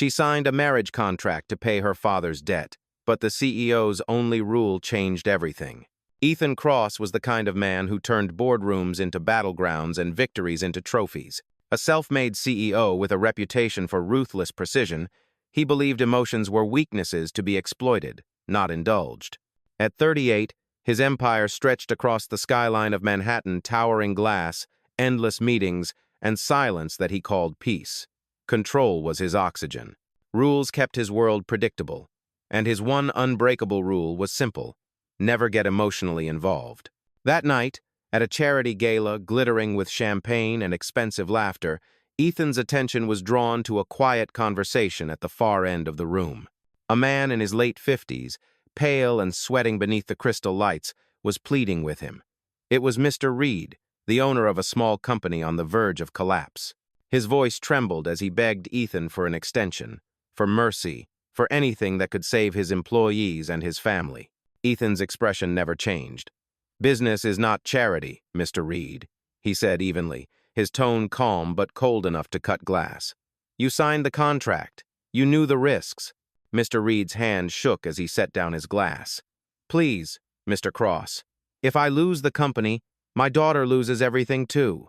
She signed a marriage contract to pay her father's debt, but the CEO's only rule changed everything. Ethan Cross was the kind of man who turned boardrooms into battlegrounds and victories into trophies. A self-made CEO with a reputation for ruthless precision, he believed emotions were weaknesses to be exploited, not indulged. At 38, his empire stretched across the skyline of Manhattan, towering glass, endless meetings, and silence that he called peace. Control was his oxygen. Rules kept his world predictable, and his one unbreakable rule was simple: never get emotionally involved. That night, at a charity gala glittering with champagne and expensive laughter, Ethan's attention was drawn to a quiet conversation at the far end of the room. A man in his late 50s, pale and sweating beneath the crystal lights, was pleading with him. It was Mr. Reid, the owner of a small company on the verge of collapse. His voice trembled as he begged Ethan for an extension, for mercy, for anything that could save his employees and his family. Ethan's expression never changed. "Business is not charity, Mr. Reid," he said evenly, his tone calm but cold enough to cut glass. "You signed the contract. You knew the risks." Mr. Reid's hand shook as he set down his glass. "Please, Mr. Cross, if I lose the company, my daughter loses everything too."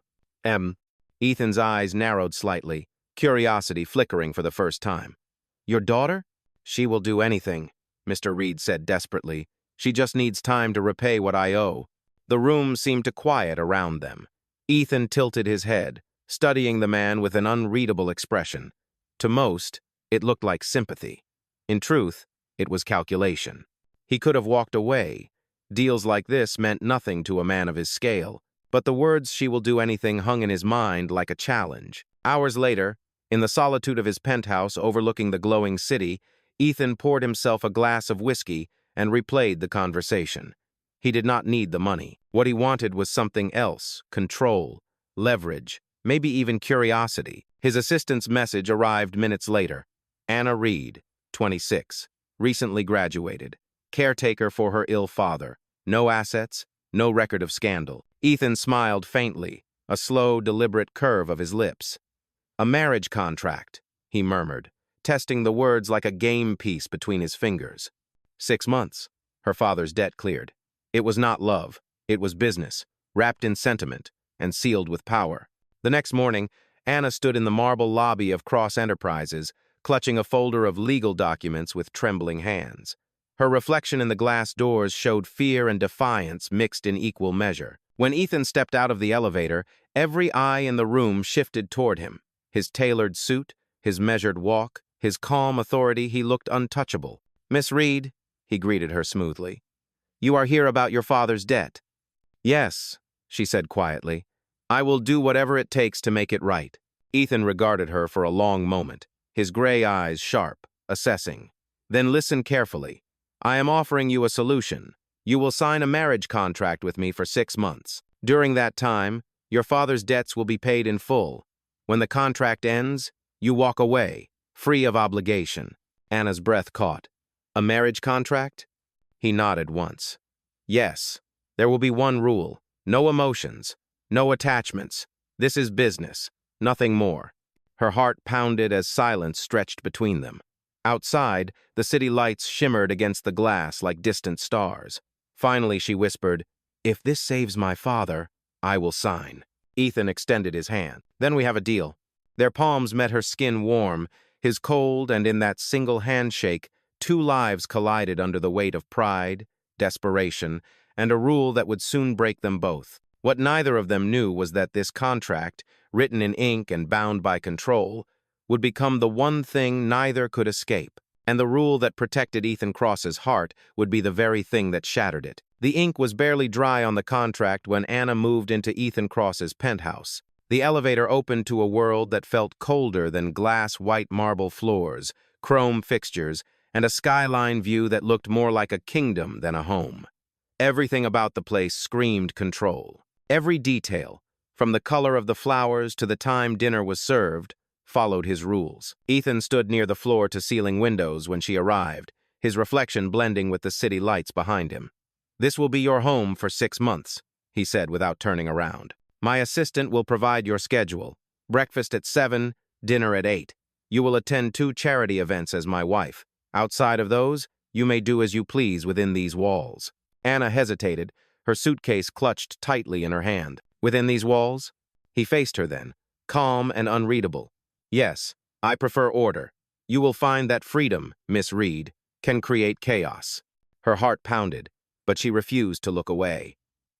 Ethan's eyes narrowed slightly, curiosity flickering for the first time. "Your daughter? She will do anything," Mr. Reid said desperately. "She just needs time to repay what I owe." The room seemed to quiet around them. Ethan tilted his head, studying the man with an unreadable expression. To most, it looked like sympathy. In truth, it was calculation. He could have walked away. Deals like this meant nothing to a man of his scale, but the words "she will do anything" hung in his mind like a challenge. Hours later, in the solitude of his penthouse overlooking the glowing city, Ethan poured himself a glass of whiskey and replayed the conversation. He did not need the money. What he wanted was something else: control, leverage, maybe even curiosity. His assistant's message arrived minutes later. Anna Reid, 26, recently graduated, caretaker for her ill father, no assets, no record of scandal. Ethan smiled faintly, a slow, deliberate curve of his lips. "A marriage contract," he murmured, testing the words like a game piece between his fingers. 6 months. Her father's debt cleared. It was not love. It was business, wrapped in sentiment and sealed with power. The next morning, Anna stood in the marble lobby of Cross Enterprises, clutching a folder of legal documents with trembling hands. Her reflection in the glass doors showed fear and defiance mixed in equal measure. When Ethan stepped out of the elevator, every eye in the room shifted toward him. His tailored suit, his measured walk, his calm authority, he looked untouchable. "Miss Reid," he greeted her smoothly, "you are here about your father's debt." "Yes," she said quietly. "I will do whatever it takes to make it right." Ethan regarded her for a long moment, his gray eyes sharp, assessing. "Then listen carefully. I am offering you a solution. You will sign a marriage contract with me for 6 months. During that time, your father's debts will be paid in full. When the contract ends, you walk away, free of obligation." Anna's breath caught. "A marriage contract?" He nodded once. "Yes. There will be one rule: no emotions, no attachments. This is business, nothing more." Her heart pounded as silence stretched between them. Outside, the city lights shimmered against the glass like distant stars. Finally, she whispered, "If this saves my father, I will sign." Ethan extended his hand. "Then we have a deal." Their palms met her skin warm, his cold, and in that single handshake, 2 lives collided under the weight of pride, desperation, and a rule that would soon break them both. What neither of them knew was that this contract, written in ink and bound by control, would become the one thing neither could escape, and the rule that protected Ethan Cross's heart would be the very thing that shattered it. The ink was barely dry on the contract when Anna moved into Ethan Cross's penthouse. The elevator opened to a world that felt colder than glass white marble floors, chrome fixtures, and a skyline view that looked more like a kingdom than a home. Everything about the place screamed control. Every detail, from the color of the flowers to the time dinner was served, followed his rules. Ethan stood near the floor-to-ceiling windows when she arrived, his reflection blending with the city lights behind him. "This will be your home for 6 months," he said without turning around. "My assistant will provide your schedule. Breakfast at 7, dinner at 8. You will attend 2 charity events as my wife. Outside of those, you may do as you please within these walls." Anna hesitated, her suitcase clutched tightly in her hand. "Within these walls?" He faced her then, calm and unreadable. "Yes, I prefer order. You will find that freedom, Miss Reid, can create chaos." Her heart pounded, but she refused to look away.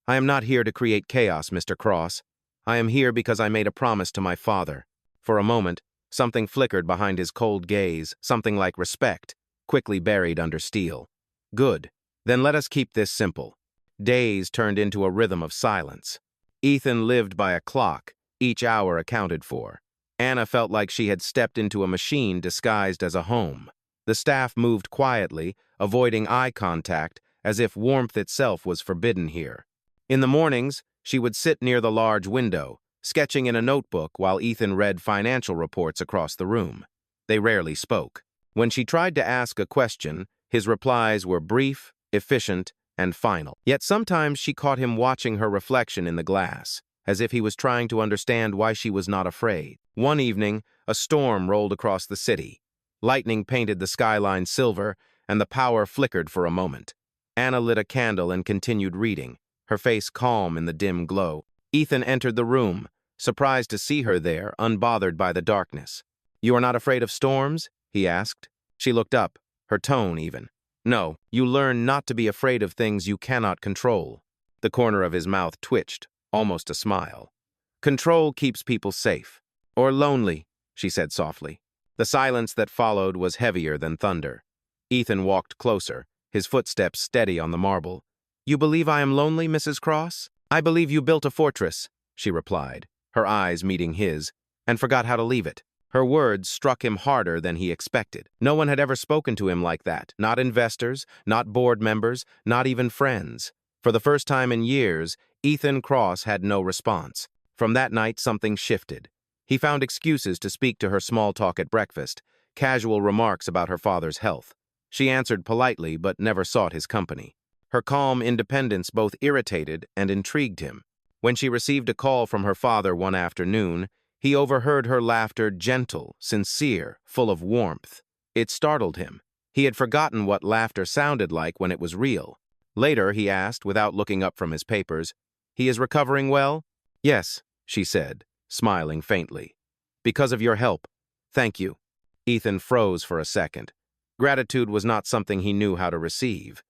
"I am not here to create chaos, Mr. Cross. I am here because I made a promise to my father." For a moment, something flickered behind his cold gaze, something like respect, quickly buried under steel. "Good. Then let us keep this simple." Days turned into a rhythm of silence. Ethan lived by a clock, each hour accounted for. Anna felt like she had stepped into a machine disguised as a home. The staff moved quietly, avoiding eye contact, as if warmth itself was forbidden here. In the mornings, she would sit near the large window, sketching in a notebook while Ethan read financial reports across the room. They rarely spoke. When she tried to ask a question, his replies were brief, efficient, and final. Yet sometimes she caught him watching her reflection in the glass, as if he was trying to understand why she was not afraid. One evening, a storm rolled across the city. Lightning painted the skyline silver, and the power flickered for a moment. Anna lit a candle and continued reading, her face calm in the dim glow. Ethan entered the room, surprised to see her there, unbothered by the darkness. "You are not afraid of storms?" he asked. She looked up, her tone even. "No, you learn not to be afraid of things you cannot control." The corner of his mouth twitched, almost a smile. "Control keeps people safe. Or lonely," she said softly. The silence that followed was heavier than thunder. Ethan walked closer, his footsteps steady on the marble. "You believe I am lonely, Mrs. Cross?" "I believe you built a fortress," she replied, her eyes meeting his, "and forgot how to leave it." Her words struck him harder than he expected. No one had ever spoken to him like that, not investors, not board members, not even friends. For the first time in years, Ethan Cross had no response. From that night, something shifted. He found excuses to speak to her small talk at breakfast, casual remarks about her father's health. She answered politely but never sought his company. Her calm independence both irritated and intrigued him. When she received a call from her father one afternoon, he overheard her laughter, gentle, sincere, full of warmth. It startled him. He had forgotten what laughter sounded like when it was real. Later, he asked, without looking up from his papers, "He is recovering well?" "Yes," she said, smiling faintly. "Because of your help. Thank you." Ethan froze for a second. Gratitude was not something he knew how to receive.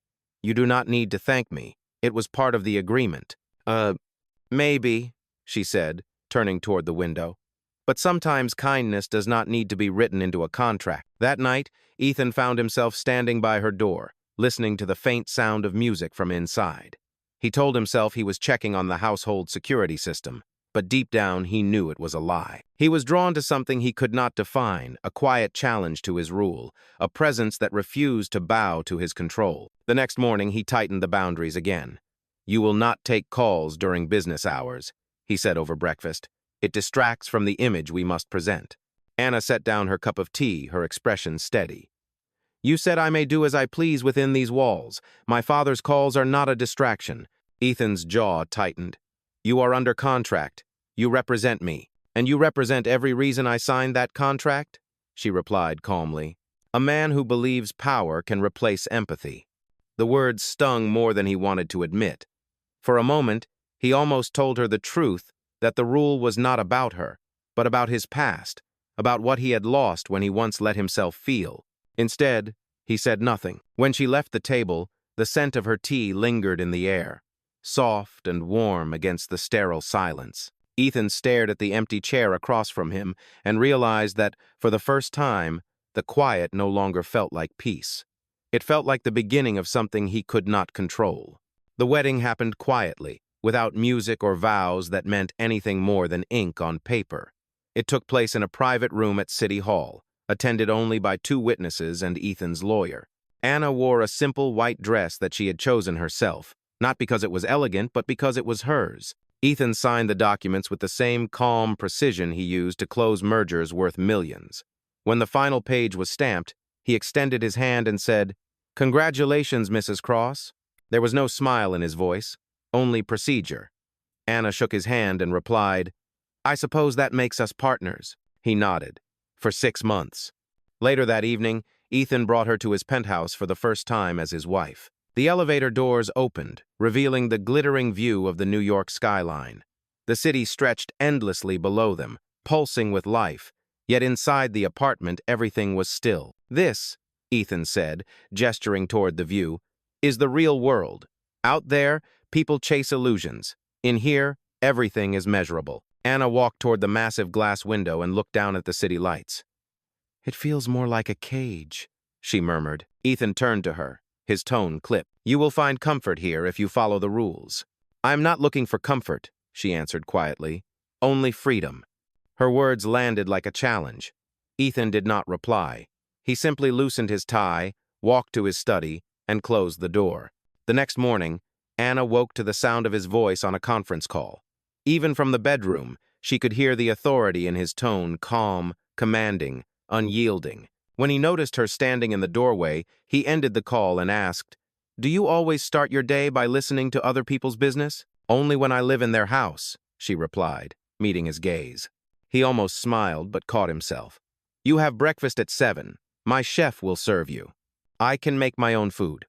"You do not need to thank me. It was part of the agreement." Maybe," she said, turning toward the window. "But sometimes kindness does not need to be written into a contract." That night, Ethan found himself standing by her door, listening to the faint sound of music from inside. He told himself he was checking on the household security system, but deep down he knew it was a lie. He was drawn to something he could not define, a quiet challenge to his rule, a presence that refused to bow to his control. The next morning, he tightened the boundaries again. "You will not take calls during business hours," he said over breakfast. "It distracts from the image we must present." Anna set down her cup of tea, her expression steady. "You said I may do as I please within these walls. My father's calls are not a distraction." Ethan's jaw tightened. "You are under contract. You represent me. And you represent every reason I signed that contract?" she replied calmly. A man who believes power can replace empathy. The words stung more than he wanted to admit. For a moment, he almost told her the truth, that the rule was not about her, but about his past, about what he had lost when he once let himself feel. Instead, he said nothing. When she left the table, the scent of her tea lingered in the air, soft and warm against the sterile silence. Ethan stared at the empty chair across from him and realized that, for the first time, the quiet no longer felt like peace. It felt like the beginning of something he could not control. The wedding happened quietly, without music or vows that meant anything more than ink on paper. It took place in a private room at City Hall, attended only by 2 witnesses and Ethan's lawyer. Anna wore a simple white dress that she had chosen herself, not because it was elegant, but because it was hers. Ethan signed the documents with the same calm precision he used to close mergers worth millions. When the final page was stamped, he extended his hand and said, "Congratulations, Mrs. Cross." There was no smile in his voice, only procedure. Anna shook his hand and replied, "I suppose that makes us partners." He nodded. For 6 months. Later that evening, Ethan brought her to his penthouse for the first time as his wife. The elevator doors opened, revealing the glittering view of the New York skyline. The city stretched endlessly below them, pulsing with life, yet inside the apartment everything was still. "This," Ethan said, gesturing toward the view, "is the real world. Out there, people chase illusions. In here, everything is measurable." Anna walked toward the massive glass window and looked down at the city lights. "It feels more like a cage," she murmured. Ethan turned to her, his tone clipped. "You will find comfort here if you follow the rules." "I am not looking for comfort," she answered quietly. "Only freedom." Her words landed like a challenge. Ethan did not reply. He simply loosened his tie, walked to his study, and closed the door. The next morning, Anna woke to the sound of his voice on a conference call. Even from the bedroom, she could hear the authority in his tone, calm, commanding, unyielding. When he noticed her standing in the doorway, he ended the call and asked, "Do you always start your day by listening to other people's business?" "Only when I live in their house," she replied, meeting his gaze. He almost smiled, but caught himself. "You have breakfast at 7. My chef will serve you. I can make my own food."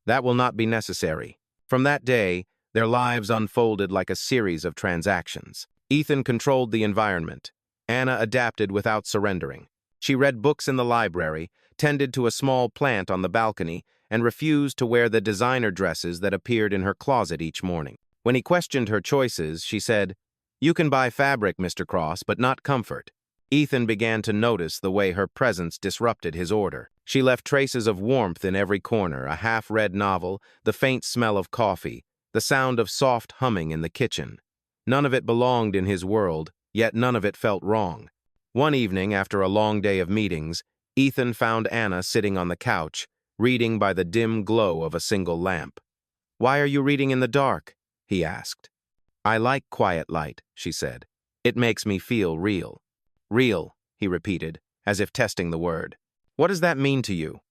"That will not be necessary." From that day, their lives unfolded like a series of transactions. Ethan controlled the environment. Anna adapted without surrendering. She read books in the library, tended to a small plant on the balcony, and refused to wear the designer dresses that appeared in her closet each morning. When he questioned her choices, she said, "You can buy fabric, Mr. Cross, but not comfort." Ethan began to notice the way her presence disrupted his order. She left traces of warmth in every corner, a half-read novel, the faint smell of coffee, the sound of soft humming in the kitchen. None of it belonged in his world, yet none of it felt wrong. One evening, after a long day of meetings, Ethan found Anna sitting on the couch, reading by the dim glow of a single lamp. "Why are you reading in the dark?" he asked. "I like quiet light," she said. "It makes me feel real." "Real," he repeated, as if testing the word. "What does that mean to you?"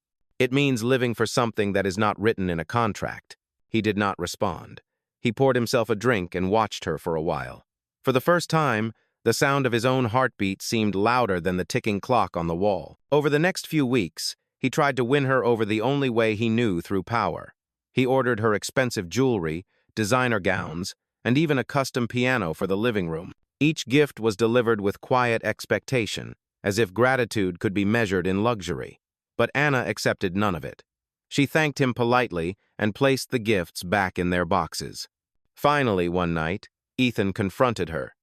"It means living for something that is not written in a contract." He did not respond. He poured himself a drink and watched her for a while. For the first time, the sound of his own heartbeat seemed louder than the ticking clock on the wall. Over the next few weeks, he tried to win her over the only way he knew, through power. He ordered her expensive jewelry, designer gowns, and even a custom piano for the living room. Each gift was delivered with quiet expectation, as if gratitude could be measured in luxury. But Anna accepted none of it. She thanked him politely and placed the gifts back in their boxes. Finally, one night, Ethan confronted her.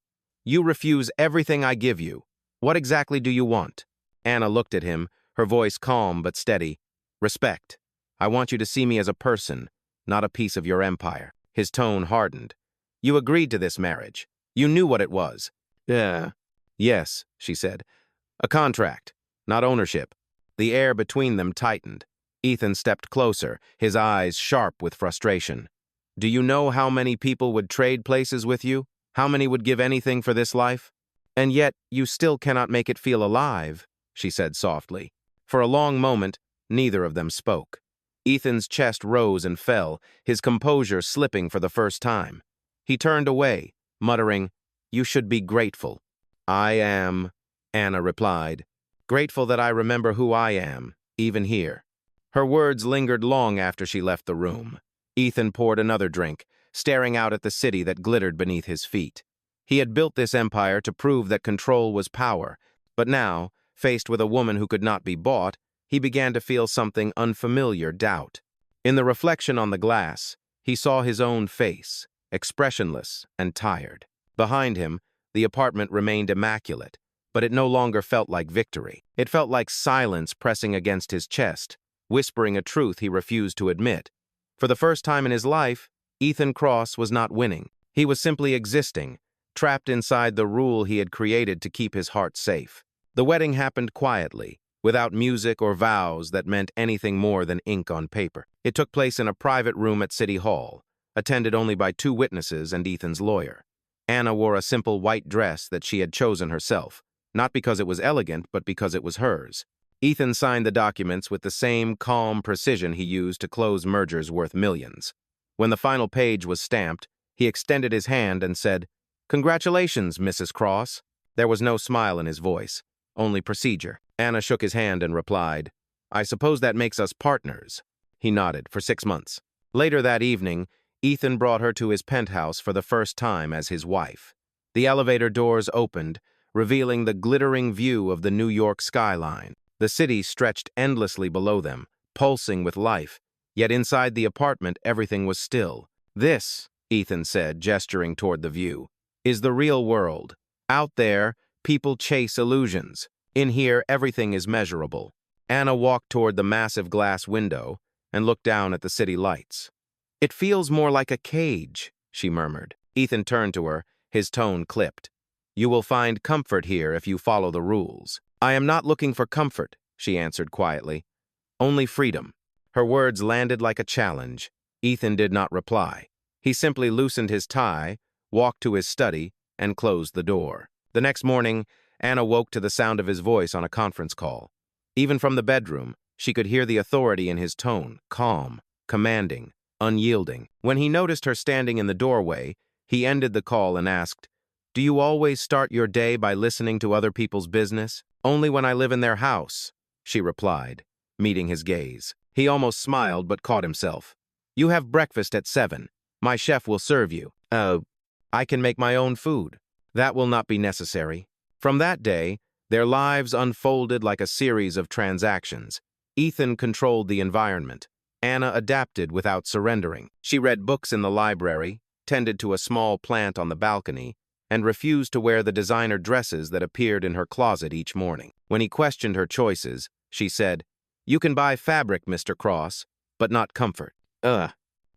"You refuse everything I give you. What exactly do you want?" Anna looked at him, her voice calm but steady. "Respect. I want you to see me as a person, not a piece of your empire." His tone hardened. "You agreed to this marriage. You knew what it was." Yes," she said. "A contract, not ownership." The air between them tightened. Ethan stepped closer, his eyes sharp with frustration. "Do you know how many people would trade places with you? How many would give anything for this life? And yet you still cannot make it feel alive," she said softly. For a long moment, neither of them spoke. Ethan's chest rose and fell, his composure slipping for the first time. He turned away, muttering, "You should be grateful." "I am," Anna replied, "grateful that I remember who I am, even here." Her words lingered long after she left the room. Ethan poured another drink, staring out at the city that glittered beneath his feet. He had built this empire to prove that control was power, but now, faced with a woman who could not be bought, he began to feel something unfamiliar: doubt. In the reflection on the glass, he saw his own face, expressionless and tired. Behind him, the apartment remained immaculate, but it no longer felt like victory. It felt like silence pressing against his chest, whispering a truth he refused to admit. For the first time in his life, Ethan Cross was not winning. He was simply existing, trapped inside the rule he had created to keep his heart safe. The wedding happened quietly, without music or vows that meant anything more than ink on paper. It took place in a private room at City Hall, attended only by 2 witnesses and Ethan's lawyer. Anna wore a simple white dress that she had chosen herself, not because it was elegant, but because it was hers. Ethan signed the documents with the same calm precision he used to close mergers worth millions. When the final page was stamped, he extended his hand and said, "Congratulations, Mrs. Cross." There was no smile in his voice, only procedure. Anna shook his hand and replied, I suppose that makes us partners. He nodded for 6 months. Later that evening, Ethan brought her to his penthouse for the first time as his wife. The elevator doors opened, revealing the glittering view of the New York skyline. The city stretched endlessly below them, pulsing with life, yet inside the apartment everything was still. This, Ethan said, gesturing toward the view, is the real world. Out there, people chase illusions. In here, everything is measurable. Anna walked toward the massive glass window and looked down at the city lights. It feels more like a cage, she murmured. Ethan turned to her, his tone clipped. You will find comfort here if you follow the rules. I am not looking for comfort, she answered quietly. Only freedom. Her words landed like a challenge. Ethan did not reply. He simply loosened his tie, walked to his study, and closed the door. The next morning, Anna woke to the sound of his voice on a conference call. Even from the bedroom, she could hear the authority in his tone, calm, commanding, unyielding. When he noticed her standing in the doorway, he ended the call and asked, Do you always start your day by listening to other people's business? Only when I live in their house, she replied, meeting his gaze. He almost smiled but caught himself. You have breakfast at 7. My chef will serve you. I can make my own food. That will not be necessary. From that day, their lives unfolded like a series of transactions. Ethan controlled the environment. Anna adapted without surrendering. She read books in the library, tended to a small plant on the balcony, and refused to wear the designer dresses that appeared in her closet each morning. When he questioned her choices, she said, You can buy fabric, Mr. Cross, but not comfort.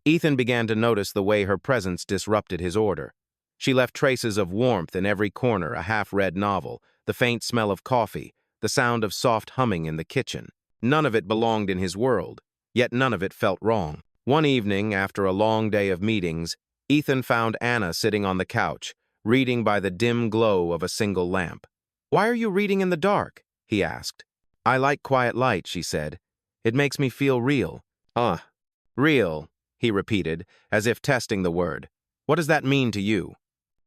Ethan began to notice the way her presence disrupted his order. She left traces of warmth in every corner, a half-read novel, the faint smell of coffee, the sound of soft humming in the kitchen. None of it belonged in his world, yet none of it felt wrong. One evening, after a long day of meetings, Ethan found Anna sitting on the couch, reading by the dim glow of a single lamp. Why are you reading in the dark? He asked. I like quiet light, she said. It makes me feel real. Real, he repeated, as if testing the word. What does that mean to you?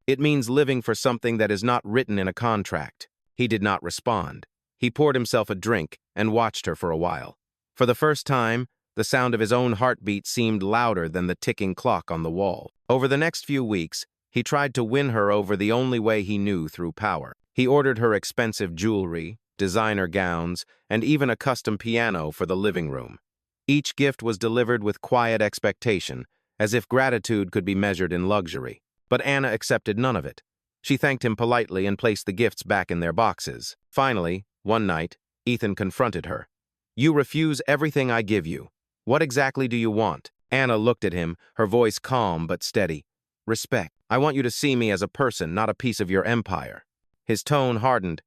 It means living for something that is not written in a contract. He did not respond. He poured himself a drink and watched her for a while. For the first time, the sound of his own heartbeat seemed louder than the ticking clock on the wall. Over the next few weeks, he tried to win her over the only way he knew, through power. He ordered her expensive jewelry, designer gowns, and even a custom piano for the living room. Each gift was delivered with quiet expectation, as if gratitude could be measured in luxury. But Anna accepted none of it. She thanked him politely and placed the gifts back in their boxes. Finally, one night, Ethan confronted her. You refuse everything I give you. What exactly do you want? Anna looked at him, her voice calm but steady. Respect. I want you to see me as a person, not a piece of your empire. His tone hardened.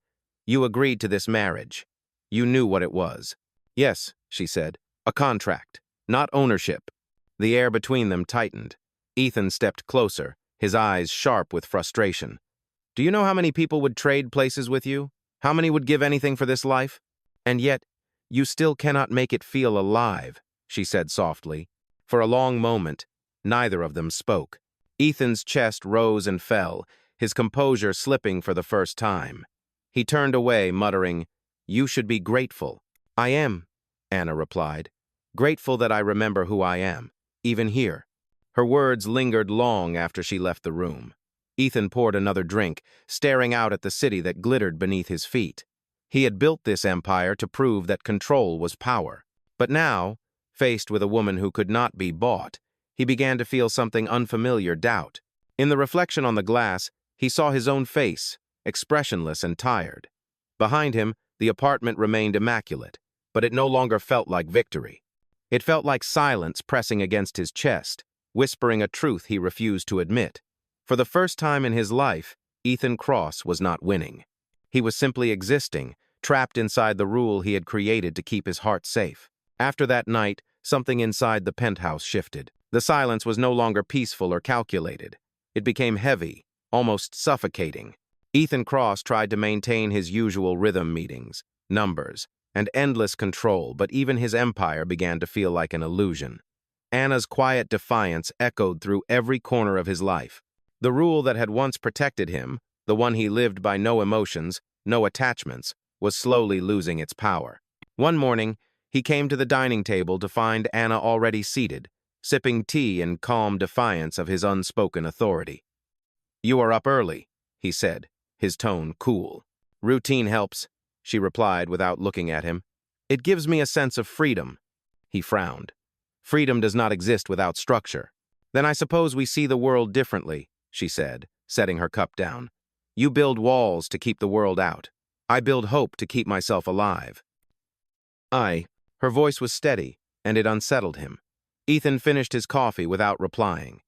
You agreed to this marriage. You knew what it was. Yes, she said. A contract, not ownership. The air between them tightened. Ethan stepped closer, his eyes sharp with frustration. Do you know how many people would trade places with you? How many would give anything for this life? And yet, you still cannot make it feel alive, she said softly. For a long moment, neither of them spoke. Ethan's chest rose and fell, his composure slipping for the first time. He turned away, muttering, You should be grateful. I am, Anna replied. Grateful that I remember who I am, even here. Her words lingered long after she left the room. Ethan poured another drink, staring out at the city that glittered beneath his feet. He had built this empire to prove that control was power. But now, faced with a woman who could not be bought, he began to feel something unfamiliar, doubt. In the reflection on the glass, he saw his own face, expressionless and tired. Behind him, the apartment remained immaculate, but it no longer felt like victory. It felt like silence pressing against his chest, whispering a truth he refused to admit. For the first time in his life, Ethan Cross was not winning. He was simply existing, trapped inside the rule he had created to keep his heart safe. After that night, something inside the penthouse shifted. The silence was no longer peaceful or calculated. It became heavy, almost suffocating. Ethan Cross tried to maintain his usual rhythm, meetings, numbers, and endless control, but even his empire began to feel like an illusion. Anna's quiet defiance echoed through every corner of his life. The rule that had once protected him, the one he lived by, no emotions, no attachments, was slowly losing its power. One morning, he came to the dining table to find Anna already seated, sipping tea in calm defiance of his unspoken authority. "You are up early," he said, his tone cool. "Routine helps," she replied without looking at him. "It gives me a sense of freedom." He frowned. "Freedom does not exist without structure." "Then I suppose we see the world differently," she said, setting her cup down. "You build walls to keep the world out. I build hope to keep myself alive." Her voice was steady, and it unsettled him. Ethan finished his coffee without replying.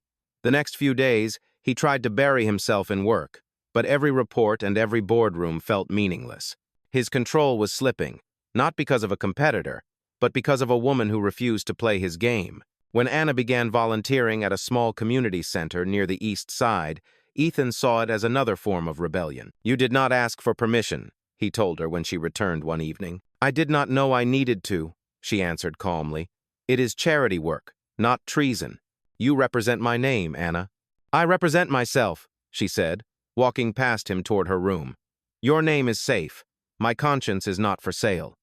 The next few days, he tried to bury himself in work, but every report and every boardroom felt meaningless. His control was slipping, not because of a competitor, but because of a woman who refused to play his game. When Anna began volunteering at a small community center near the East Side, Ethan saw it as another form of rebellion. "You did not ask for permission," he told her when she returned one evening. "I did not know I needed to," she answered calmly. "It is charity work, not treason. You represent my name, Anna." "I represent myself," she said, walking past him toward her room. "Your name is safe. My conscience is not for sale."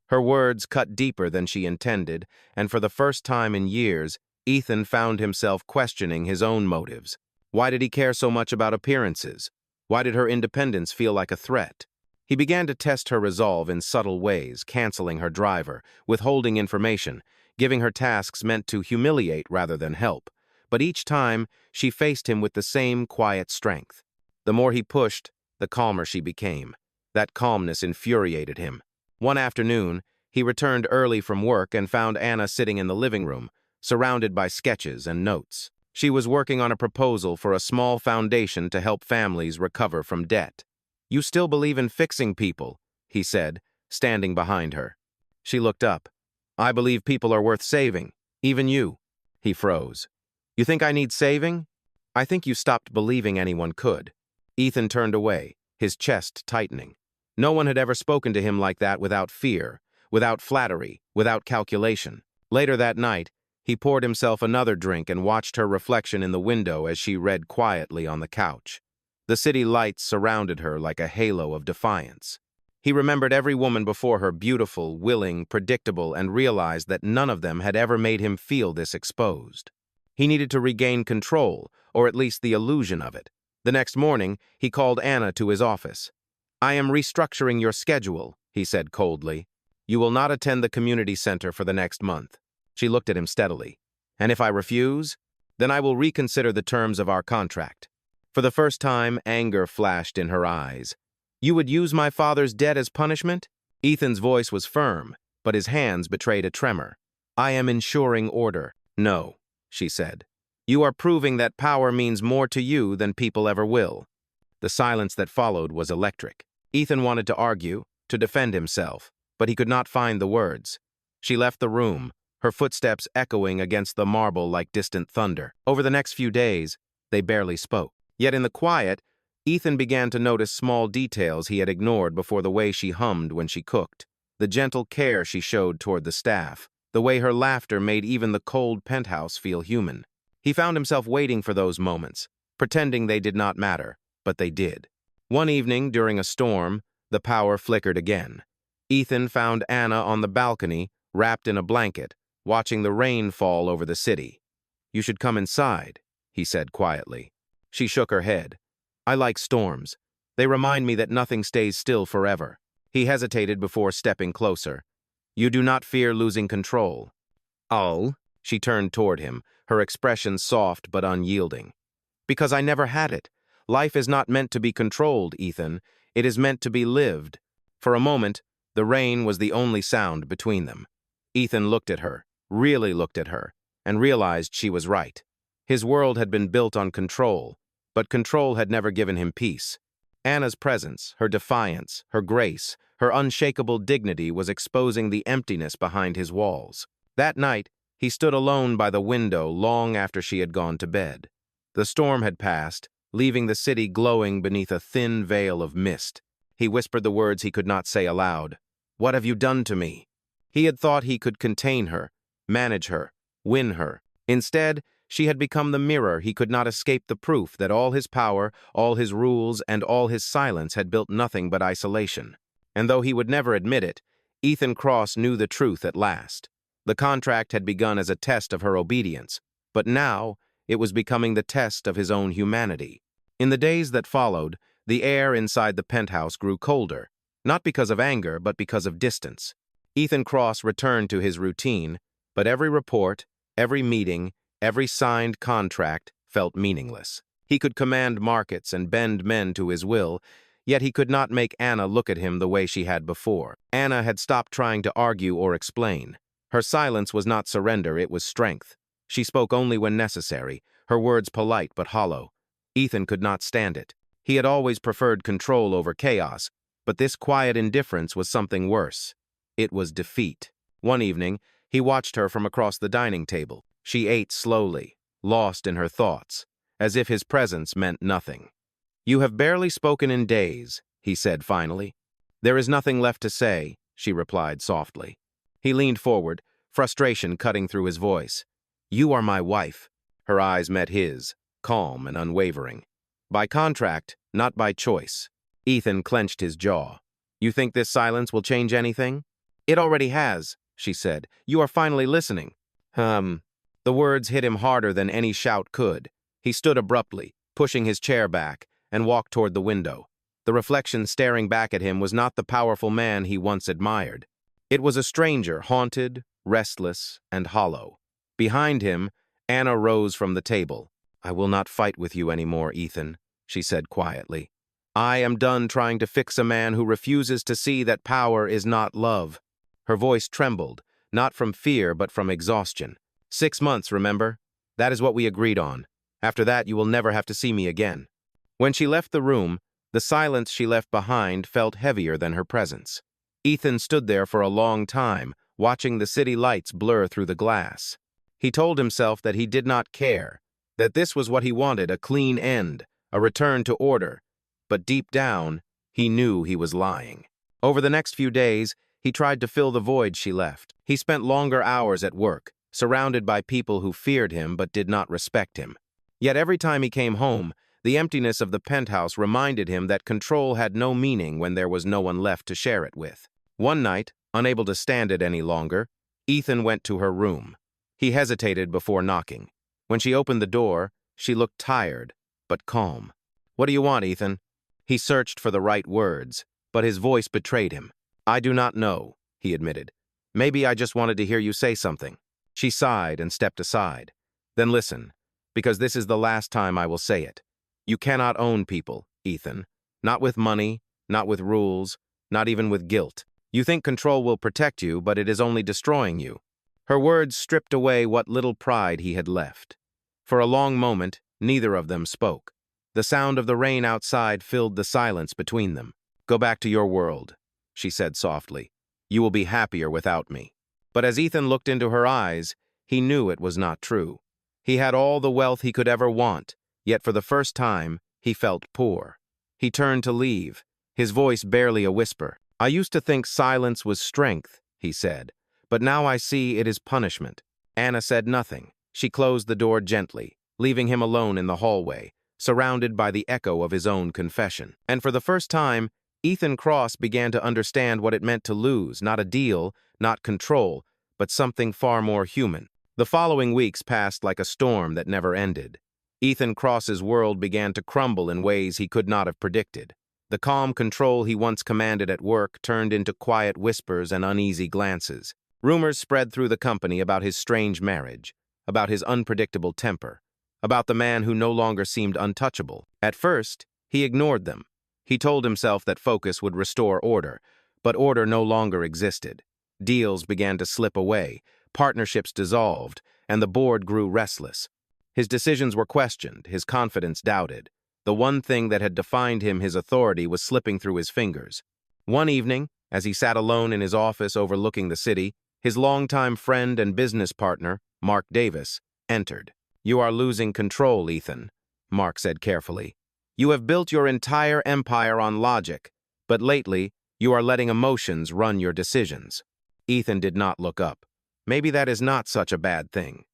Her words cut deeper than she intended, and for the first time in years, Ethan found himself questioning his own motives. Why did he care so much about appearances? Why did her independence feel like a threat? He began to test her resolve in subtle ways, canceling her driver, withholding information, giving her tasks meant to humiliate rather than help. But each time, she faced him with the same quiet strength. The more he pushed, the calmer she became. That calmness infuriated him. One afternoon, he returned early from work and found Anna sitting in the living room, surrounded by sketches and notes. She was working on a proposal for a small foundation to help families recover from debt. "You still believe in fixing people," he said, standing behind her. She looked up. "I believe people are worth saving, even you." He froze. "You think I need saving?" "I think you stopped believing anyone could." Ethan turned away, his chest tightening. No one had ever spoken to him like that without fear, without flattery, without calculation. Later that night, he poured himself another drink and watched her reflection in the window as she read quietly on the couch. The city lights surrounded her like a halo of defiance. He remembered every woman before her, beautiful, willing, predictable, and realized that none of them had ever made him feel this exposed. He needed to regain control, or at least the illusion of it. The next morning, he called Anna to his office. "I am restructuring your schedule," he said coldly. "You will not attend the community center for the next month." She looked at him steadily. "And if I refuse, then I will reconsider the terms of our contract." For the first time, anger flashed in her eyes. "You would use my father's debt as punishment?" Ethan's voice was firm, but his hands betrayed a tremor. "I am ensuring order." "No," she said. "You are proving that power means more to you than people ever will." The silence that followed was electric. Ethan wanted to argue, to defend himself, but he could not find the words. She left the room, her footsteps echoing against the marble like distant thunder. Over the next few days, they barely spoke. Yet in the quiet, Ethan began to notice small details he had ignored before: the way she hummed when she cooked, the gentle care she showed toward the staff, the way her laughter made even the cold penthouse feel human. He found himself waiting for those moments, pretending they did not matter, but they did. One evening, during a storm, the power flickered again. Ethan found Anna on the balcony, wrapped in a blanket, watching the rain fall over the city. "You should come inside," he said quietly. She shook her head. "I like storms. They remind me that nothing stays still forever." He hesitated before stepping closer. "You do not fear losing control?" "Oh?" She turned toward him, her expression soft but unyielding. "Because I never had it. Life is not meant to be controlled, Ethan. It is meant to be lived." For a moment, the rain was the only sound between them. Ethan looked at her, really looked at her, and realized she was right. His world had been built on control, but control had never given him peace. Anna's presence, her defiance, her grace, her unshakable dignity was exposing the emptiness behind his walls. That night, he stood alone by the window long after she had gone to bed. The storm had passed, leaving the city glowing beneath a thin veil of mist. He whispered the words he could not say aloud. "What have you done to me?" He had thought he could contain her, manage her, win her. Instead, she had become the mirror he could not escape, the proof that all his power, all his rules, and all his silence had built nothing but isolation. And though he would never admit it, Ethan Cross knew the truth at last. The contract had begun as a test of her obedience, but now it was becoming the test of his own humanity. In the days that followed, the air inside the penthouse grew colder, not because of anger, but because of distance. Ethan Cross returned to his routine, but every report, every meeting, every signed contract felt meaningless. He could command markets and bend men to his will, yet he could not make Anna look at him the way she had before. Anna had stopped trying to argue or explain. Her silence was not surrender, it was strength. She spoke only when necessary, her words polite but hollow. Ethan could not stand it. He had always preferred control over chaos, but this quiet indifference was something worse. It was defeat. One evening, he watched her from across the dining table. She ate slowly, lost in her thoughts, as if his presence meant nothing. "You have barely spoken in days," he said finally. "There is nothing left to say," she replied softly. He leaned forward, frustration cutting through his voice. "You are my wife." Her eyes met his, calm and unwavering. "By contract, not by choice." Ethan clenched his jaw. "You think this silence will change anything?" "It already has," she said. "You are finally listening." The words hit him harder than any shout could. He stood abruptly, pushing his chair back, and walked toward the window. The reflection staring back at him was not the powerful man he once admired. It was a stranger, haunted, restless, and hollow. Behind him, Anna rose from the table. "I will not fight with you anymore, Ethan," she said quietly. "I am done trying to fix a man who refuses to see that power is not love." Her voice trembled, not from fear but from exhaustion. "6 months, remember? That is what we agreed on. After that, you will never have to see me again." When she left the room, the silence she left behind felt heavier than her presence. Ethan stood there for a long time, watching the city lights blur through the glass. He told himself that he did not care, that this was what he wanted, a clean end, a return to order. But deep down, he knew he was lying. Over the next few days, he tried to fill the void she left. He spent longer hours at work, surrounded by people who feared him but did not respect him. Yet every time he came home, the emptiness of the penthouse reminded him that control had no meaning when there was no one left to share it with. One night, unable to stand it any longer, Ethan went to her room. He hesitated before knocking. When she opened the door, she looked tired, but calm. "What do you want, Ethan?" He searched for the right words, but his voice betrayed him. "I do not know," he admitted. "Maybe I just wanted to hear you say something." She sighed and stepped aside. "Then listen, because this is the last time I will say it. You cannot own people, Ethan. Not with money, not with rules, not even with guilt. You think control will protect you, but it is only destroying you." Her words stripped away what little pride he had left. For a long moment, neither of them spoke. The sound of the rain outside filled the silence between them. "Go back to your world," she said softly. "You will be happier without me." But as Ethan looked into her eyes, he knew it was not true. He had all the wealth he could ever want, yet for the first time, he felt poor. He turned to leave, his voice barely a whisper. "I used to think silence was strength," he said, "but now I see it is punishment." Anna said nothing. She closed the door gently, leaving him alone in the hallway, surrounded by the echo of his own confession. And for the first time, Ethan Cross began to understand what it meant to lose, not a deal, not control, but something far more human. The following weeks passed like a storm that never ended. Ethan Cross's world began to crumble in ways he could not have predicted. The calm control he once commanded at work turned into quiet whispers and uneasy glances. Rumors spread through the company about his strange marriage, about his unpredictable temper, about the man who no longer seemed untouchable. At first, he ignored them. He told himself that focus would restore order, but order no longer existed. Deals began to slip away, partnerships dissolved, and the board grew restless. His decisions were questioned, his confidence doubted. The one thing that had defined him, his authority, was slipping through his fingers. One evening, as he sat alone in his office overlooking the city, his longtime friend and business partner, Mark Davis, entered. "You are losing control, Ethan," Mark said carefully. "You have built your entire empire on logic, but lately, you are letting emotions run your decisions." Ethan did not look up. "Maybe that is not such a bad thing."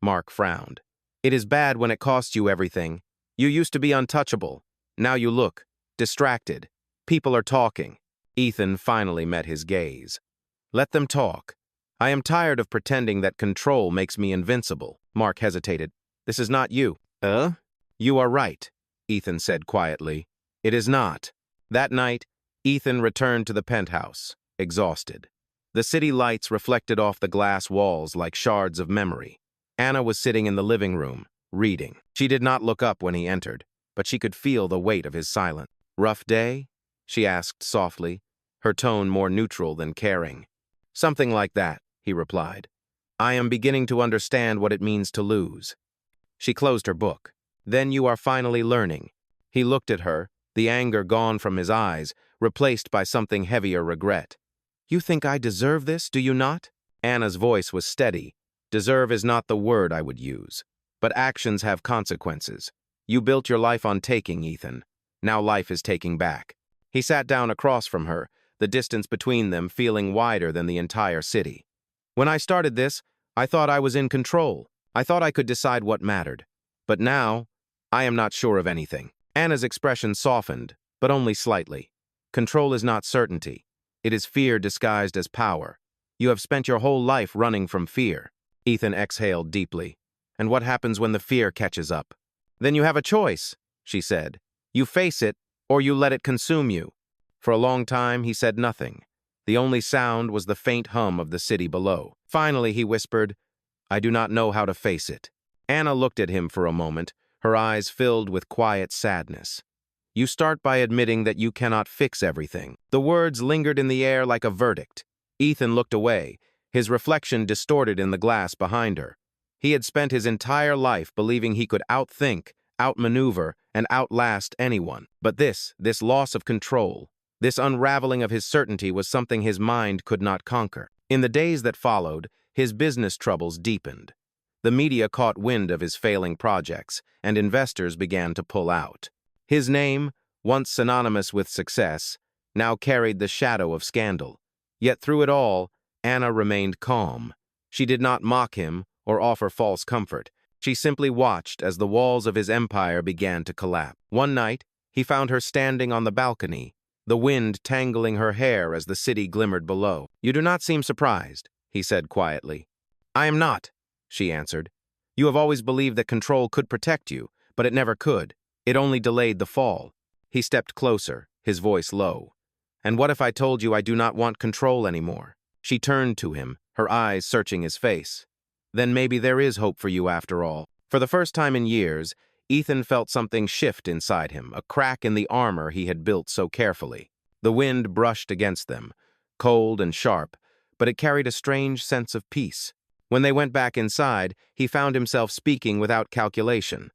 Mark frowned. "It is bad when it costs you everything. You used to be untouchable. Now you look distracted. People are talking." Ethan finally met his gaze. Let them talk. I am tired of pretending that control makes me invincible. Mark hesitated. This is not you. You are right, Ethan said quietly. It is not. That night, Ethan returned to the penthouse, exhausted. The city lights reflected off the glass walls like shards of memory. Anna was sitting in the living room, reading. She did not look up when he entered, but she could feel the weight of his silence. Rough day? She asked softly, her tone more neutral than caring. Something like that, he replied. I am beginning to understand what it means to lose. She closed her book. Then you are finally learning. He looked at her, the anger gone from his eyes, replaced by something heavier regret. You think I deserve this, do you not? Anna's voice was steady. Deserve is not the word I would use. But actions have consequences. You built your life on taking, Ethan. Now life is taking back. He sat down across from her, the distance between them feeling wider than the entire city. When I started this, I thought I was in control. I thought I could decide what mattered. But now, I am not sure of anything. Anna's expression softened, but only slightly. Control is not certainty. It is fear disguised as power. You have spent your whole life running from fear. Ethan exhaled deeply. And what happens when the fear catches up? Then you have a choice, she said. You face it, or you let it consume you. For a long time, he said nothing. The only sound was the faint hum of the city below. Finally, he whispered, I do not know how to face it. Anna looked at him for a moment, her eyes filled with quiet sadness. You start by admitting that you cannot fix everything. The words lingered in the air like a verdict. Ethan looked away, his reflection distorted in the glass behind her. He had spent his entire life believing he could outthink, outmaneuver, and outlast anyone. But this loss of control, this unraveling of his certainty was something his mind could not conquer. In the days that followed, his business troubles deepened. The media caught wind of his failing projects, and investors began to pull out. His name, once synonymous with success, now carried the shadow of scandal. Yet through it all, Anna remained calm. She did not mock him or offer false comfort. She simply watched as the walls of his empire began to collapse. One night, he found her standing on the balcony, the wind tangling her hair as the city glimmered below. You do not seem surprised, he said quietly. I am not, she answered. You have always believed that control could protect you, but it never could. It only delayed the fall. He stepped closer, his voice low. And what if I told you I do not want control anymore? She turned to him, her eyes searching his face. Then maybe there is hope for you after all. For the first time in years, Ethan felt something shift inside him, a crack in the armor he had built so carefully. The wind brushed against them, cold and sharp, but it carried a strange sense of peace. When they went back inside, he found himself speaking without calculation.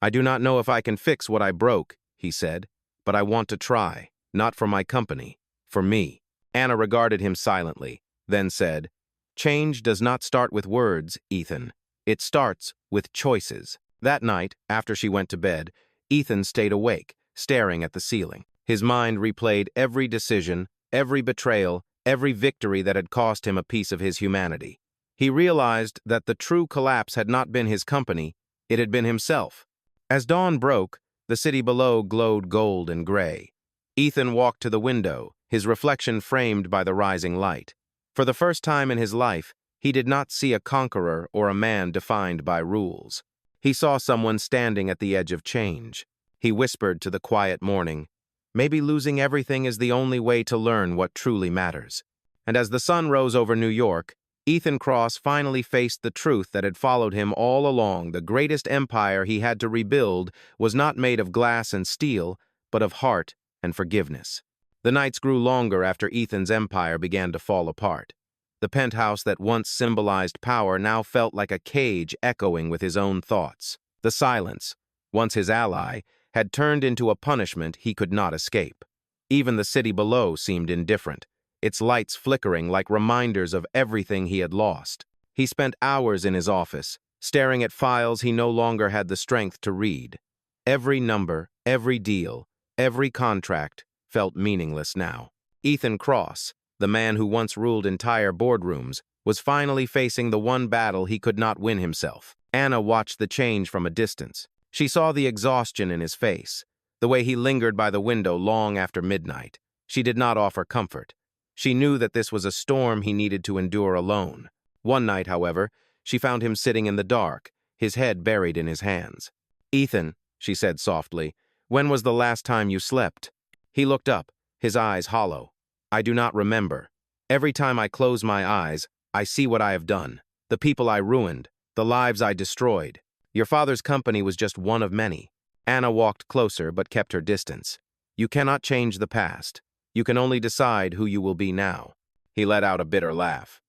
I do not know if I can fix what I broke, he said, but I want to try, not for my company, for me. Anna regarded him silently, then said, Change does not start with words, Ethan. It starts with choices. That night, after she went to bed, Ethan stayed awake, staring at the ceiling. His mind replayed every decision, every betrayal, every victory that had cost him a piece of his humanity. He realized that the true collapse had not been his company, it had been himself. As dawn broke, the city below glowed gold and gray. Ethan walked to the window, his reflection framed by the rising light. For the first time in his life, he did not see a conqueror or a man defined by rules. He saw someone standing at the edge of change. He whispered to the quiet morning, maybe losing everything is the only way to learn what truly matters. And as the sun rose over New York, Ethan Cross finally faced the truth that had followed him all along. The greatest empire he had to rebuild was not made of glass and steel, but of heart and forgiveness. The nights grew longer after Ethan's empire began to fall apart. The penthouse that once symbolized power now felt like a cage echoing with his own thoughts. The silence, once his ally, had turned into a punishment he could not escape. Even the city below seemed indifferent, its lights flickering like reminders of everything he had lost. He spent hours in his office, staring at files he no longer had the strength to read. Every number, every deal, every contract felt meaningless now. Ethan Cross, the man who once ruled entire boardrooms, was finally facing the one battle he could not win himself. Anna watched the change from a distance. She saw the exhaustion in his face, the way he lingered by the window long after midnight. She did not offer comfort. She knew that this was a storm he needed to endure alone. One night, however, she found him sitting in the dark, his head buried in his hands. "Ethan," she said softly, "when was the last time you slept?" He looked up, his eyes hollow. "I do not remember. Every time I close my eyes, I see what I have done, the people I ruined, the lives I destroyed. Your father's company was just one of many." Anna walked closer but kept her distance. "You cannot change the past. You can only decide who you will be now." He let out a bitter laugh.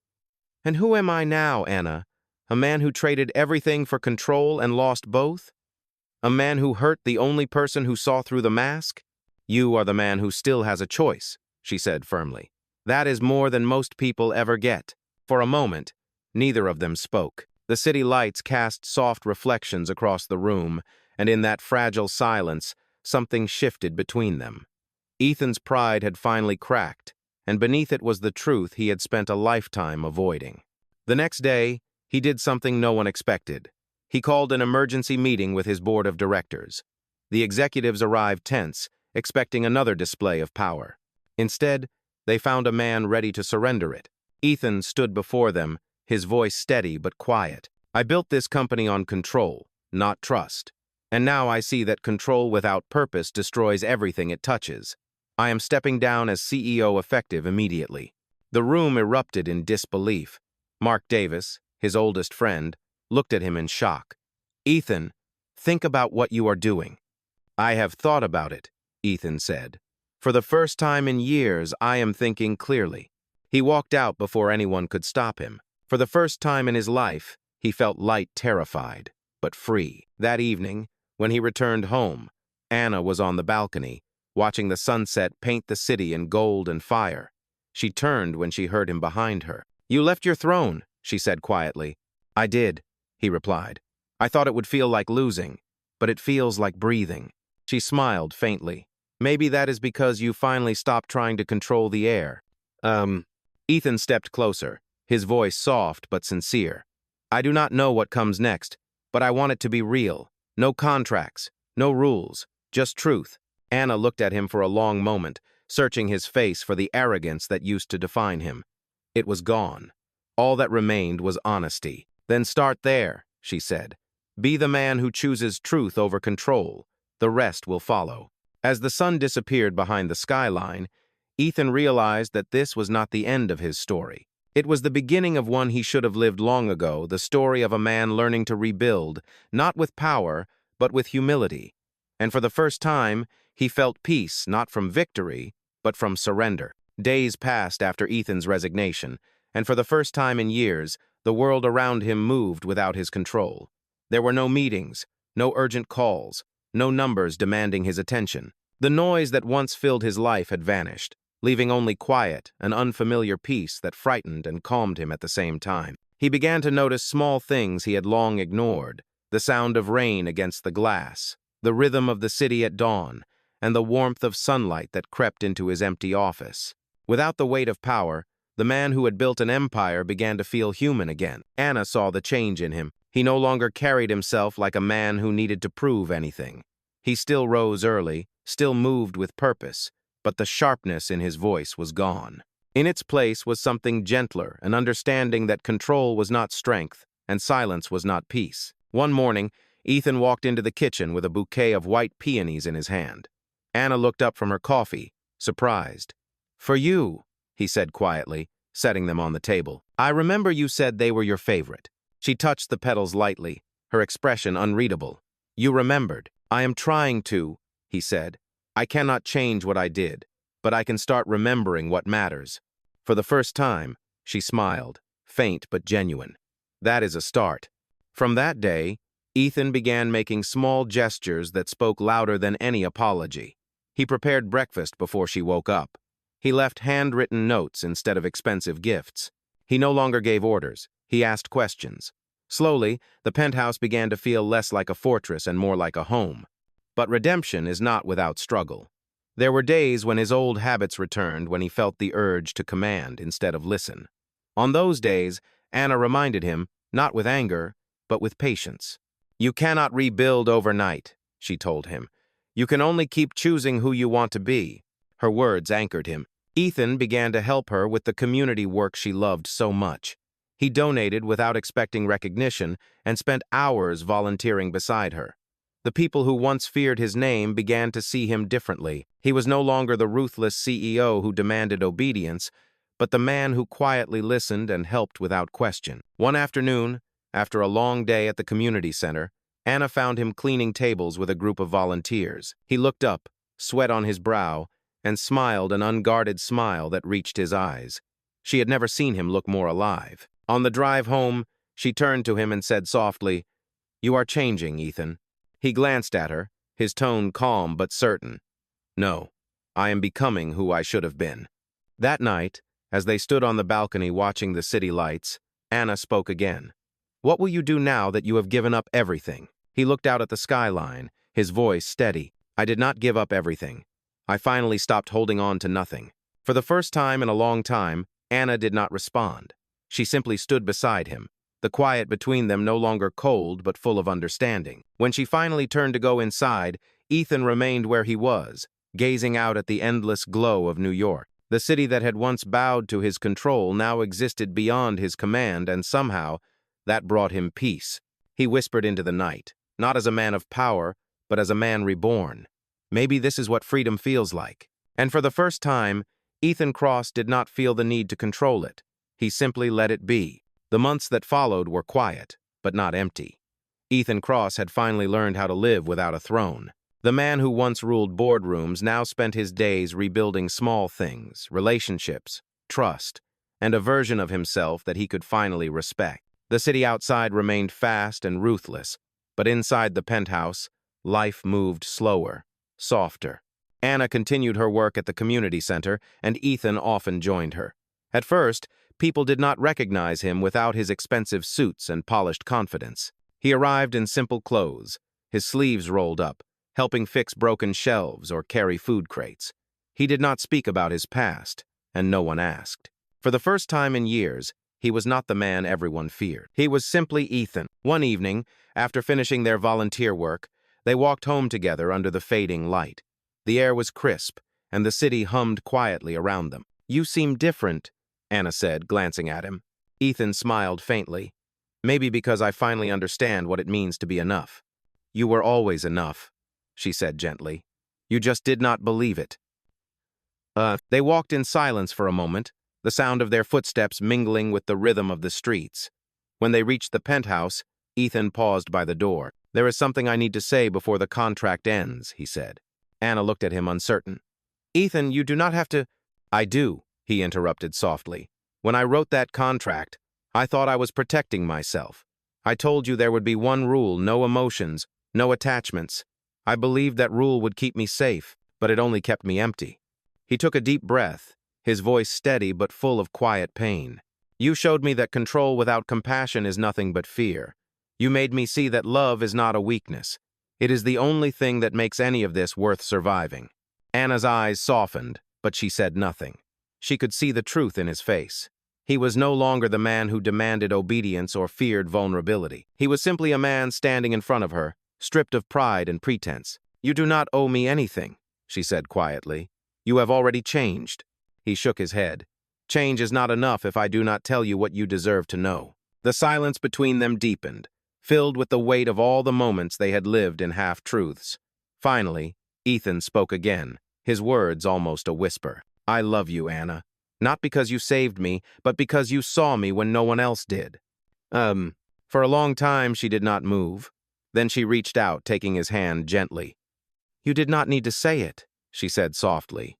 "And who am I now, Anna? A man who traded everything for control and lost both? A man who hurt the only person who saw through the mask? You are the man who still has a choice," she said firmly. "That is more than most people ever get." For a moment, neither of them spoke. The city lights cast soft reflections across the room, and in that fragile silence, something shifted between them. Ethan's pride had finally cracked, and beneath it was the truth he had spent a lifetime avoiding. The next day, he did something no one expected. He called an emergency meeting with his board of directors. The executives arrived tense, expecting another display of power. Instead, they found a man ready to surrender it. Ethan stood before them, his voice steady but quiet. "I built this company on control, not trust. And now I see that control without purpose destroys everything it touches. I am stepping down as CEO effective immediately." The room erupted in disbelief. Mark Davis, his oldest friend, looked at him in shock. "Ethan, think about what you are doing." "I have thought about it," Ethan said. "For the first time in years, I am thinking clearly." He walked out before anyone could stop him. For the first time in his life, he felt light, terrified, but free. That evening, when he returned home, Anna was on the balcony, watching the sunset paint the city in gold and fire. She turned when she heard him behind her. "You left your throne," she said quietly. "I did," he replied. "I thought it would feel like losing, but it feels like breathing." She smiled faintly. "Maybe that is because you finally stopped trying to control the air." Ethan stepped closer, his voice soft but sincere. "I do not know what comes next, but I want it to be real. No contracts, no rules, just truth." Anna looked at him for a long moment, searching his face for the arrogance that used to define him. It was gone. All that remained was honesty. "Then start there," she said. "Be the man who chooses truth over control. The rest will follow." As the sun disappeared behind the skyline, Ethan realized that this was not the end of his story. It was the beginning of one he should have lived long ago, the story of a man learning to rebuild, not with power, but with humility. And for the first time, he felt peace not from victory, but from surrender. Days passed after Ethan's resignation, and for the first time in years, the world around him moved without his control. There were no meetings, no urgent calls, no numbers demanding his attention. The noise that once filled his life had vanished, leaving only quiet, an unfamiliar peace that frightened and calmed him at the same time. He began to notice small things he had long ignored: the sound of rain against the glass, the rhythm of the city at dawn, and the warmth of sunlight that crept into his empty office. Without the weight of power, the man who had built an empire began to feel human again. Anna saw the change in him. He no longer carried himself like a man who needed to prove anything. He still rose early, still moved with purpose, but the sharpness in his voice was gone. In its place was something gentler, an understanding that control was not strength, and silence was not peace. One morning, Ethan walked into the kitchen with a bouquet of white peonies in his hand. Anna looked up from her coffee, surprised. "For you," he said quietly, setting them on the table. "I remember you said they were your favorite." She touched the petals lightly, her expression unreadable. "You remembered." "I am trying to," he said. "I cannot change what I did, but I can start remembering what matters." For the first time, she smiled, faint but genuine. "That is a start." From that day, Ethan began making small gestures that spoke louder than any apology. He prepared breakfast before she woke up. He left handwritten notes instead of expensive gifts. He no longer gave orders. He asked questions. Slowly, the penthouse began to feel less like a fortress and more like a home. But redemption is not without struggle. There were days when his old habits returned, when he felt the urge to command instead of listen. On those days, Anna reminded him, not with anger, but with patience. "You cannot rebuild overnight," she told him. "You can only keep choosing who you want to be." Her words anchored him. Ethan began to help her with the community work she loved so much. He donated without expecting recognition and spent hours volunteering beside her. The people who once feared his name began to see him differently. He was no longer the ruthless CEO who demanded obedience, but the man who quietly listened and helped without question. One afternoon, after a long day at the community center, Anna found him cleaning tables with a group of volunteers. He looked up, sweat on his brow, and smiled an unguarded smile that reached his eyes. She had never seen him look more alive. On the drive home, she turned to him and said softly, "You are changing, Ethan." He glanced at her, his tone calm but certain. "No, I am becoming who I should have been." That night, as they stood on the balcony watching the city lights, Anna spoke again. "What will you do now that you have given up everything?" He looked out at the skyline, his voice steady. "I did not give up everything. I finally stopped holding on to nothing." For the first time in a long time, Anna did not respond. She simply stood beside him, the quiet between them no longer cold but full of understanding. When she finally turned to go inside, Ethan remained where he was, gazing out at the endless glow of New York. The city that had once bowed to his control now existed beyond his command, and somehow, that brought him peace. He whispered into the night, not as a man of power, but as a man reborn. Maybe this is what freedom feels like. And for the first time, Ethan Cross did not feel the need to control it. He simply let it be. The months that followed were quiet, but not empty. Ethan Cross had finally learned how to live without a throne. The man who once ruled boardrooms now spent his days rebuilding small things, relationships, trust, and a version of himself that he could finally respect. The city outside remained fast and ruthless, but inside the penthouse, life moved slower, softer. Anna continued her work at the community center, and Ethan often joined her. At first, people did not recognize him without his expensive suits and polished confidence. He arrived in simple clothes, his sleeves rolled up, helping fix broken shelves or carry food crates. He did not speak about his past, and no one asked. For the first time in years, he was not the man everyone feared. He was simply Ethan. One evening, after finishing their volunteer work, they walked home together under the fading light. The air was crisp, and the city hummed quietly around them. "You seem different," Anna said, glancing at him. Ethan smiled faintly. "Maybe because I finally understand what it means to be enough." "You were always enough," she said gently. "You just did not believe it." They walked in silence for a moment, the sound of their footsteps mingling with the rhythm of the streets. When they reached the penthouse, Ethan paused by the door. "There is something I need to say before the contract ends," he said. Anna looked at him uncertain. "Ethan, you do not have to—" "I do," he interrupted softly. "When I wrote that contract, I thought I was protecting myself. I told you there would be one rule, no emotions, no attachments. I believed that rule would keep me safe, but it only kept me empty." He took a deep breath, his voice steady but full of quiet pain. "You showed me that control without compassion is nothing but fear. You made me see that love is not a weakness. It is the only thing that makes any of this worth surviving." Anna's eyes softened, but she said nothing. She could see the truth in his face. He was no longer the man who demanded obedience or feared vulnerability. He was simply a man standing in front of her, stripped of pride and pretense. "You do not owe me anything," she said quietly. "You have already changed." He shook his head. "Change is not enough if I do not tell you what you deserve to know." The silence between them deepened, filled with the weight of all the moments they had lived in half-truths. Finally, Ethan spoke again, his words almost a whisper. "I love you, Anna. Not because you saved me, but because you saw me when no one else did." For a long time she did not move. Then she reached out, taking his hand gently. "You did not need to say it," she said softly.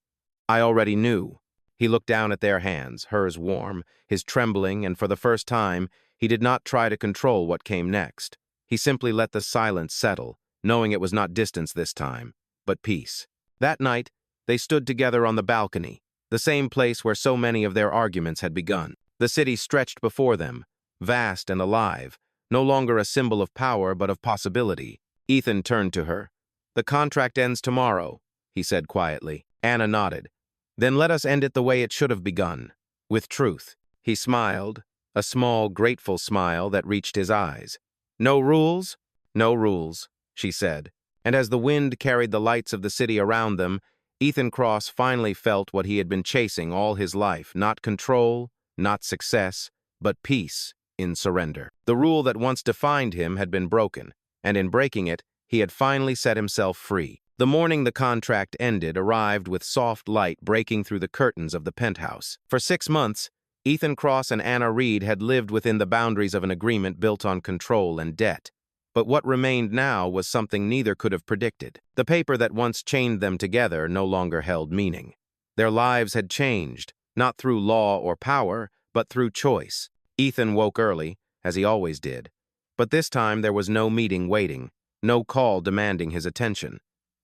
"I already knew." He looked down at their hands, hers warm, his trembling, and for the first time, he did not try to control what came next. He simply let the silence settle, knowing it was not distance this time, but peace. That night, they stood together on the balcony, the same place where so many of their arguments had begun. The city stretched before them, vast and alive, no longer a symbol of power but of possibility. Ethan turned to her. "The contract ends tomorrow," he said quietly. Anna nodded. "Then let us end it the way it should have begun, with truth." He smiled, a small, grateful smile that reached his eyes. "No rules?" "No rules," she said. And as the wind carried the lights of the city around them, Ethan Cross finally felt what he had been chasing all his life, not control, not success, but peace in surrender. The rule that once defined him had been broken, and in breaking it, he had finally set himself free. The morning the contract ended arrived with soft light breaking through the curtains of the penthouse. For 6 months, Ethan Cross and Anna Reid had lived within the boundaries of an agreement built on control and debt. But what remained now was something neither could have predicted. The paper that once chained them together no longer held meaning. Their lives had changed, not through law or power, but through choice. Ethan woke early, as he always did. But this time there was no meeting waiting, no call demanding his attention.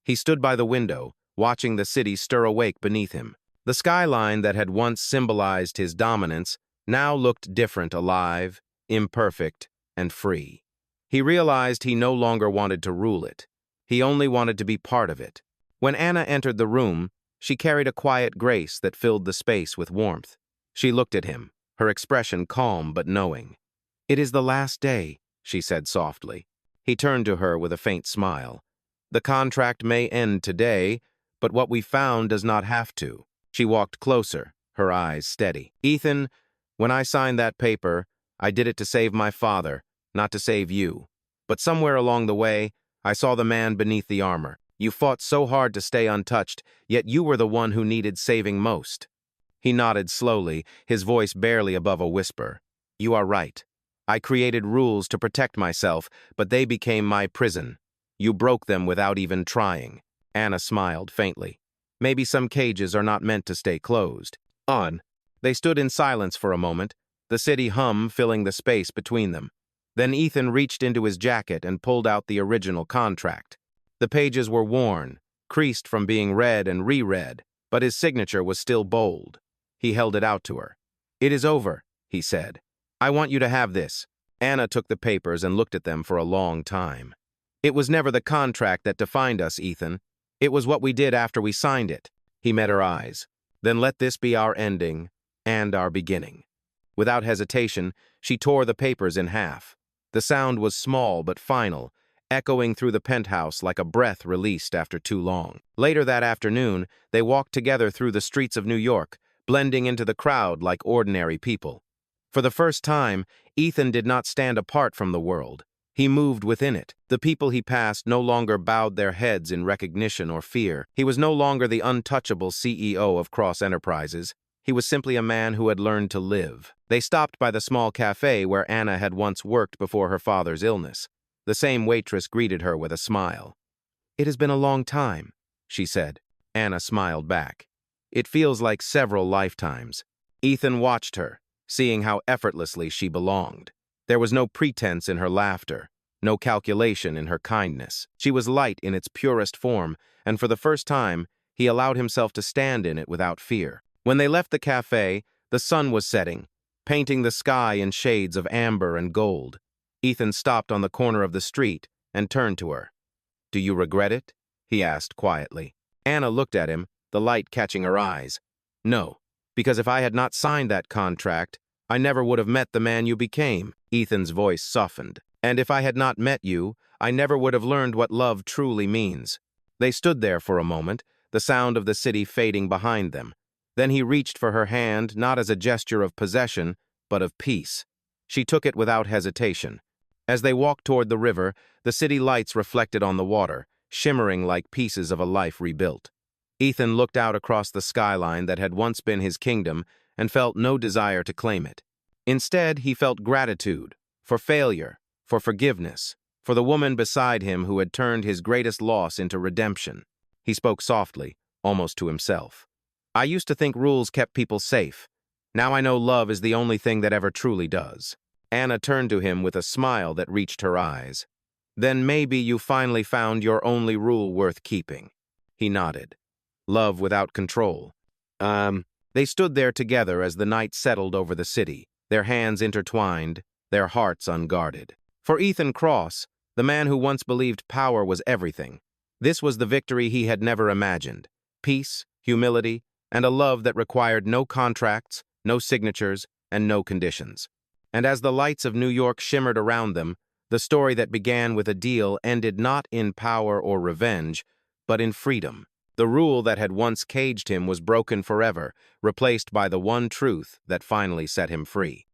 He stood by the window, watching the city stir awake beneath him. The skyline that had once symbolized his dominance now looked different, alive, imperfect, and free. He realized he no longer wanted to rule it. He only wanted to be part of it. When Anna entered the room, she carried a quiet grace that filled the space with warmth. She looked at him, her expression calm but knowing. "It is the last day," she said softly. He turned to her with a faint smile. "The contract may end today, but what we found does not have to." She walked closer, her eyes steady. "Ethan, when I signed that paper, I did it to save my father, not to save you. But somewhere along the way, I saw the man beneath the armor. You fought so hard to stay untouched, yet you were the one who needed saving most." He nodded slowly, his voice barely above a whisper. "You are right. I created rules to protect myself, but they became my prison. You broke them without even trying." Anna smiled faintly. "Maybe some cages are not meant to stay closed." On. They stood in silence for a moment, the city hum filling the space between them. Then Ethan reached into his jacket and pulled out the original contract. The pages were worn, creased from being read and reread, but his signature was still bold. He held it out to her. "It is over," he said. "I want you to have this." Anna took the papers and looked at them for a long time. "It was never the contract that defined us, Ethan. It was what we did after we signed it." He met her eyes. "Then let this be our ending and our beginning." Without hesitation, she tore the papers in half. The sound was small but final, echoing through the penthouse like a breath released after too long. Later that afternoon, they walked together through the streets of New York, blending into the crowd like ordinary people. For the first time, Ethan did not stand apart from the world. He moved within it. The people he passed no longer bowed their heads in recognition or fear. He was no longer the untouchable CEO of Cross Enterprises. He was simply a man who had learned to live. They stopped by the small cafe where Anna had once worked before her father's illness. The same waitress greeted her with a smile. "It has been a long time," she said. Anna smiled back. "It feels like several lifetimes." Ethan watched her, seeing how effortlessly she belonged. There was no pretense in her laughter, no calculation in her kindness. She was light in its purest form, and for the first time, he allowed himself to stand in it without fear. When they left the cafe, the sun was setting, painting the sky in shades of amber and gold. Ethan stopped on the corner of the street and turned to her. "Do you regret it?" he asked quietly. Anna looked at him, the light catching her eyes. "No, because if I had not signed that contract, I never would have met the man you became." Ethan's voice softened. "And if I had not met you, I never would have learned what love truly means." They stood there for a moment, the sound of the city fading behind them. Then he reached for her hand, not as a gesture of possession, but of peace. She took it without hesitation. As they walked toward the river, the city lights reflected on the water, shimmering like pieces of a life rebuilt. Ethan looked out across the skyline that had once been his kingdom and felt no desire to claim it. Instead, he felt gratitude, for failure, for forgiveness, for the woman beside him who had turned his greatest loss into redemption. He spoke softly, almost to himself. "I used to think rules kept people safe. Now I know love is the only thing that ever truly does." Anna turned to him with a smile that reached her eyes. "Then maybe you finally found your only rule worth keeping." He nodded. "Love without control." They stood there together as the night settled over the city, their hands intertwined, their hearts unguarded. For Ethan Cross, the man who once believed power was everything, this was the victory he had never imagined. Peace, humility, and a love that required no contracts, no signatures, and no conditions. And as the lights of New York shimmered around them, the story that began with a deal ended not in power or revenge, but in freedom. The rule that had once caged him was broken forever, replaced by the one truth that finally set him free.